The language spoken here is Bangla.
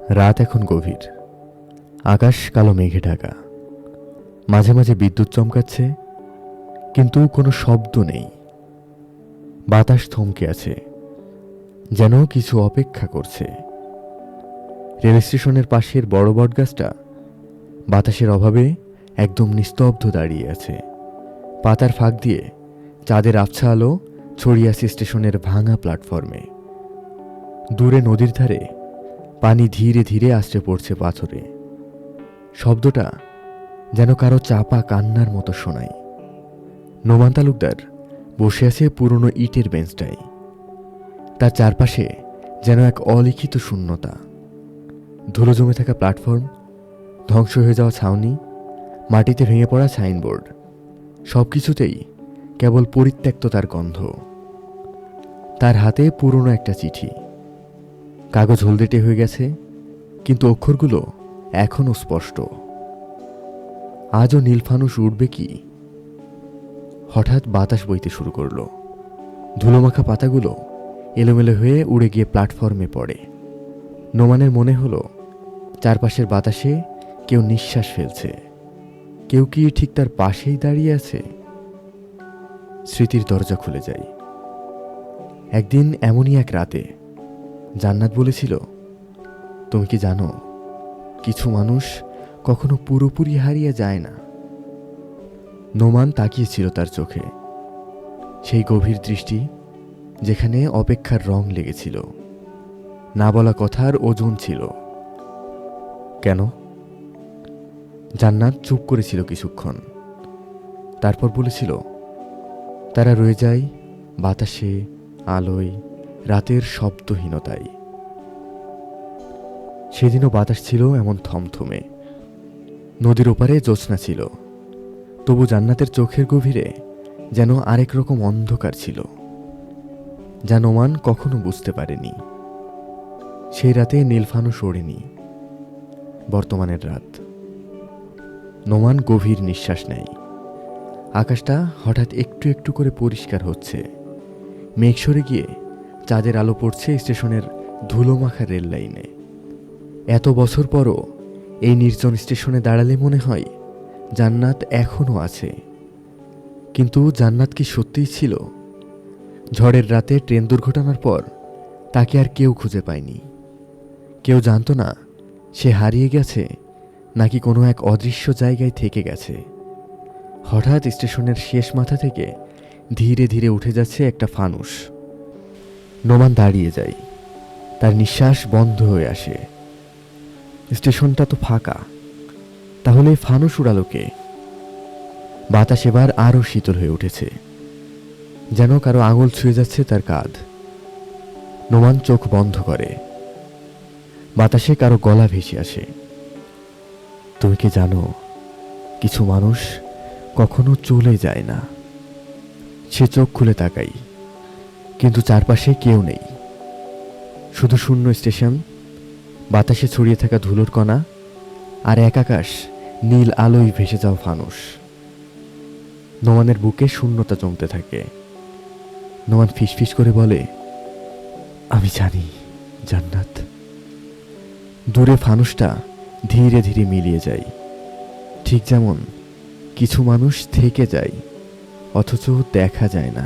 রাত এখন গভীর, আকাশ কালো মেঘে ঢাকা। মাঝে মাঝে বিদ্যুৎ চমকাচ্ছে, কিন্তু কোনো শব্দ নেই। বাতাস থমকে আছে, যেন কিছু অপেক্ষা করছে। রেল স্টেশনের পাশের বড় বটগাছটা বাতাসের অভাবে একদম নিস্তব্ধ দাঁড়িয়ে আছে। পাতার ফাঁক দিয়ে চাঁদের আবছা আলো ছড়িয়ে আছে স্টেশনের ভাঙা প্ল্যাটফর্মে। দূরে নদীর ধারে পানি ধীরে ধীরে আছড়ে পড়ছে পাথরে। শব্দটা যেন কারো চাপা কান্নার মতো শোনায়। নোমান তালুকদার বসে আছে পুরনো ইটের বেঞ্চটায়। তার চারপাশে যেন এক অলিখিত শূন্যতা। ধুলো জমে থাকা প্ল্যাটফর্ম, ধ্বংস হয়ে যাওয়া ছাউনি, মাটিতে ভেঙে পড়া সাইনবোর্ড, সবকিছুতেই কেবল পরিত্যক্ততার গন্ধ। তার হাতে পুরনো একটা চিঠি। কাগজ হলদেটে হয়ে গেছে, কিন্তু অক্ষরগুলো এখনো স্পষ্ট। আজও নীলফানুষ উঠবে কি? হঠাৎ বাতাস বইতে শুরু করলো। ধুলোমাখা পাতাগুলো এলোমেলো হয়ে উড়ে গিয়ে প্ল্যাটফর্মে পড়ে। নোমানের মনে হলো চারপাশের বাতাসে কেউ নিঃশ্বাস ফেলছে। কেউ কি ঠিক তার পাশেই দাঁড়িয়ে আছে? স্মৃতির দরজা খুলে যায়। একদিন এমনই এক রাতে জান্নাত বলেছিল, তুমি কি জানো, কিছু মানুষ কখনো পুরোপুরি হারিয়ে যায় না। নোমান তাকিয়েছিল তার চোখে, সেই গভীর দৃষ্টি যেখানে অপেক্ষার রং লেগেছিল, না বলা কথার ওজন ছিল। কেন? জান্নাত চুপ করেছিল কিছুক্ষণ, তারপর বলেছিল, তারা রয়ে যায় বাতাসে, আলোয়, রাতের শব্দহীনতায়। সেদিনও বাতাস ছিল এমন থমথমে। নদীর ওপারে জ্যোৎস্না ছিল, তবু জান্নাতের চোখের গভীরে যেন আরেক রকম অন্ধকার ছিল, যা নোমান কখনো বুঝতে পারেনি। সেই রাতে নীলফানুষ ওড়েনি। বর্তমানের রাত। নোমান গভীর নিঃশ্বাস নেয়। আকাশটা হঠাৎ একটু একটু করে পরিষ্কার হচ্ছে। মেঘ সরে গিয়ে চাঁদের আলো পড়ছে স্টেশনের ধুলোমাখা রেল লাইনে। এত বছর পরও এই নির্জন স্টেশনে দাঁড়ালে মনে হয় জান্নাত এখনো আছে। কিন্তু জান্নাত কি সত্যিই ছিল? ঝড়ের রাতে ট্রেন দুর্ঘটনার পর তাকে আর কেউ খুঁজে পায়নি। কেউ জানতো না সে হারিয়ে গেছে নাকি কোনো এক অদৃশ্য জায়গায় থেকে গেছে। হঠাৎ স্টেশনের শেষ মাথা থেকে ধীরে ধীরে উঠে যাচ্ছে একটা ফানুস। নোমান দাঁড়িয়ে যায়, তার নিঃশ্বাস বন্ধ হয়ে আসে। স্টেশনটা তো ফাঁকা, তাহলে ফানুস উড়ালো কে? বাতাস এবার আরও শীতল হয়ে উঠেছে, যেন কারো আঙুল ছুঁয়ে যাচ্ছে তার কাঁধ। নোমান চোখ বন্ধ করে। বাতাসে কারো গলা ভেসে আসে, তুমি কি জানো, কিছু মানুষ কখনো চলে যায় না। সে চোখ খুলে তাকাই, কিন্তু চারপাশে কেউ নেই। শুধু শূন্য স্টেশন, বাতাসে ছড়িয়ে থাকা ধুলোর কণা, আর এক আকাশ নীল আলোয় ভেসে যাওয়া ফানুস। নোমানের বুকে শূন্যতা জমতে থাকে। নোমান ফিসফিস করে বলে, আমি জানি জান্নাত। দূরে ফানুসটা ধীরে ধীরে মিলিয়ে যায়, ঠিক যেমন কিছু মানুষ থেকে যায় অথচ দেখা যায় না।